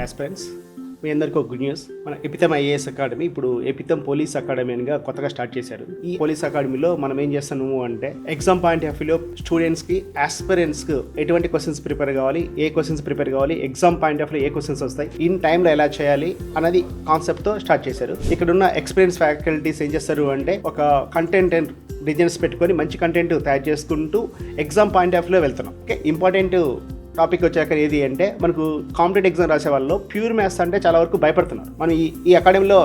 Aspirants, మీ అందరికీ ఒక good news. మన ఎపితం ఐఏఎస్ అకాడమీ ఇప్పుడు ఎపితం పోలీస్ అకాడమీ అనిగా కొత్తగా స్టార్ట్ చేశారు. ఈ పోలీస్ అకాడమీలో మనం ఏం చేస్తున్నాము అంటే ఎగ్జామ్ పాయింట్ ఆఫ్ వ్యూలో స్టూడెంట్స్కి ఆస్పిరెంట్స్కి ఎటువంటి క్వశ్చన్స్ ప్రిపేర్ కావాలి, ఏ క్వశ్చన్స్ ప్రిపేర్ కావాలి, ఎగ్జామ్ పాయింట్ ఆఫ్ వ్యూలో ఏ క్వశ్చన్స్ వస్తాయి, ఇన్ టైంలో ఎలా చేయాలి అన్నది కాన్సెప్ట్తో స్టార్ట్ చేశారు. ఇక్కడ ఉన్న ఎక్స్పీరియన్స్ ఫ్యాకల్టీస్ ఏం చేస్తారు అంటే ఒక కంటెంట్ అండ్ రీజన్స్ పెట్టుకొని మంచి కంటెంట్ తయారు చేసుకుంటూ ఎగ్జామ్ పాయింట్ ఆఫ్ వ్యూలో వెళ్తున్నాం. ఓకే, ఇంపార్టెంట్ టాపిక్ వచ్చాక ఏది అంటే మనకు కాంపిటేటివ్ ఎగ్జామ్ రాసే వాళ్ళు ప్యూర్ మ్యాథ్స్ అంటే చాలా వరకు భయపడుతున్నారు. మనం ఈ అకాడమీలో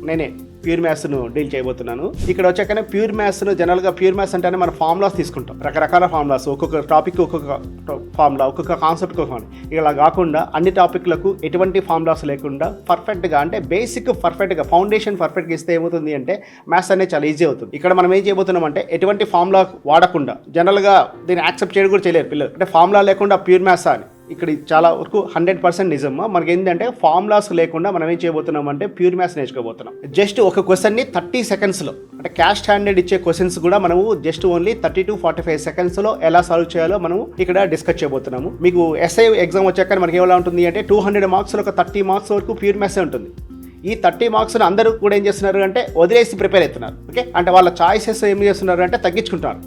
నేనే ప్యూర్ మ్యాథ్స్ను డీల్ చేయబోతున్నాను. ఇక్కడ వచ్చాకనే ప్యూర్ మ్యాథ్స్ను జనరల్గా ప్యూర్ మ్యాథ్స్ అంటేనే మనం ఫార్ములాస్ తీసుకుంటాం, రకరకాల ఫార్ములాస్, ఒక్కొక్క టాపిక్ ఒక్కొక్క ఫార్ములా, ఒక్కొక్క కాన్సెప్ట్ ఒక్కొక్క ఫార్ములా. ఇలా కాకుండా అన్ని టాపిక్లకు ఎటువంటి ఫార్ములాస్ లేకుండా పర్ఫెక్ట్గా అంటే బేసిక్ పర్ఫెక్ట్గా ఫౌండేషన్ పర్ఫెక్ట్గా ఇస్తే ఏమవుతుంది అంటే మ్యాథ్స్ అనేది చాలా ఈజీ అవుతుంది. ఇక్కడ మనం ఏం చేయబోతున్నాం అంటే ఎటువంటి ఫార్ములా వాడకుండా, జనరల్గా దీన్ని యాక్సెప్ట్ చేయడం కూడా చేయలేరు పిల్లలు, అంటే ఫార్ములా లేకుండా ప్యూర్ మ్యాథ్స్ అని. ఇక్కడ చాలా వరకు 100% నిజమా. మనకి ఏంటంటే ఫార్ములాస్ లేకుండా మనం ఏం చేయబోతున్నాం అంటే ప్యూర్ మ్యాథ్స్ నేర్చుకోబోతున్నాం. జస్ట్ ఒక క్వశ్చన్ని 30 సెకండ్స్లో, అంటే క్యాష్ స్టాండర్డ్ ఇచ్చే క్వశ్చన్స్ కూడా మనము జస్ట్ ఓన్లీ 30 to 45 సెకండ్స్లో ఎలా సాల్వ్ చేయాలో మనము ఇక్కడ డిస్కస్ చేయబోతున్నాము. మీకు ఎస్ఐ ఎగ్జామ్ వచ్చాక మనకి ఎలా ఉంటుంది అంటే 200 మార్క్స్లో ఒక 30 మార్క్స్ వరకు ప్యూర్ మ్యాథ్సే ఉంటుంది. ఈ 30 మార్క్స్ని అందరూ కూడా ఏం చేస్తున్నారు అంటే వదిలేసి ప్రిపేర్ అవుతున్నారు. ఓకే, అంటే వాళ్ళ చాయిసెస్ ఏం చేస్తున్నారు అంటే తగ్గించుకుంటున్నారు.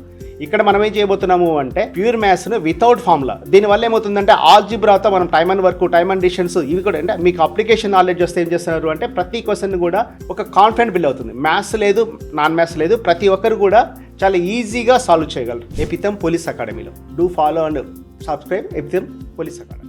ఇక్కడ మనం ఏం చేయబోతున్నాము అంటే ప్యూర్ మ్యాథ్స్ను వితౌట్ ఫార్ములా. దీనివల్ల ఏమవుతుందంటే ఆల్జిబ్రాతో మనం time and work, time and distance ఇవి కూడా అంటే మీకు అప్లికేషన్ నాలెడ్జ్ వస్తే ఏం చేస్తున్నారు అంటే ప్రతి క్వశ్చన్ కూడా ఒక కాన్ఫిడెంట్ బిల్డ్ అవుతుంది. మ్యాథ్స్ లేదు, నాన్ మ్యాథ్స్ లేదు, ప్రతి ఒక్కరు కూడా చాలా ఈజీగా సాల్వ్ చేయగలరు ఎపితం పోలీస్ అకాడమీలో. డూ ఫాలో అండ్ సబ్స్క్రైబ్ ఎపితం పోలీస్ అకాడమీ.